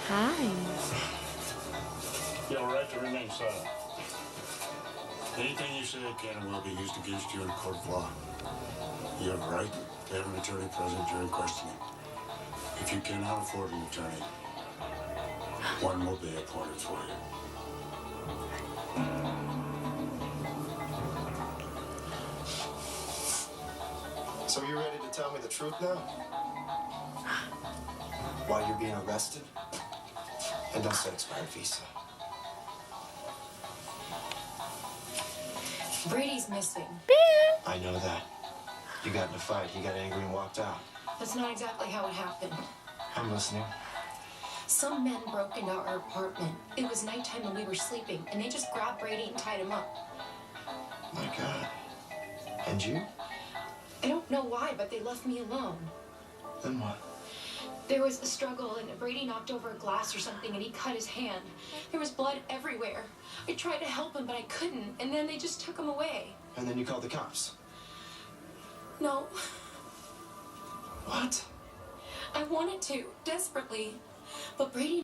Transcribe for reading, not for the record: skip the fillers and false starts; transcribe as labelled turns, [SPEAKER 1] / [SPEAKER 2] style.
[SPEAKER 1] Hi.
[SPEAKER 2] You have a right to remain silent. Anything you say can and will be used against you in a court of law. You have a right to have an attorney present during questioning. If you cannot afford an attorney, one will be appointed for you.
[SPEAKER 3] So you ready to tell me the truth now? Why you're being arrested? And don't say expired visa.
[SPEAKER 4] Brady's missing.
[SPEAKER 3] I know that. You got in a fight, he got angry and walked out.
[SPEAKER 4] That's not exactly how it happened.
[SPEAKER 3] I'm listening.
[SPEAKER 4] Some men broke into our apartment. It was nighttime and we were sleeping, and they just grabbed Brady and tied him up.
[SPEAKER 3] My God. And you?
[SPEAKER 4] I don't know why, but they left me alone.
[SPEAKER 3] Then what?
[SPEAKER 4] There was a struggle, and Brady knocked over a glass or something, and he cut his hand. There was blood everywhere. I tried to help him, but I couldn't, and then they just took him away.
[SPEAKER 3] And then you called the cops.
[SPEAKER 4] No,
[SPEAKER 3] What?
[SPEAKER 4] I wanted to, desperately, but Brady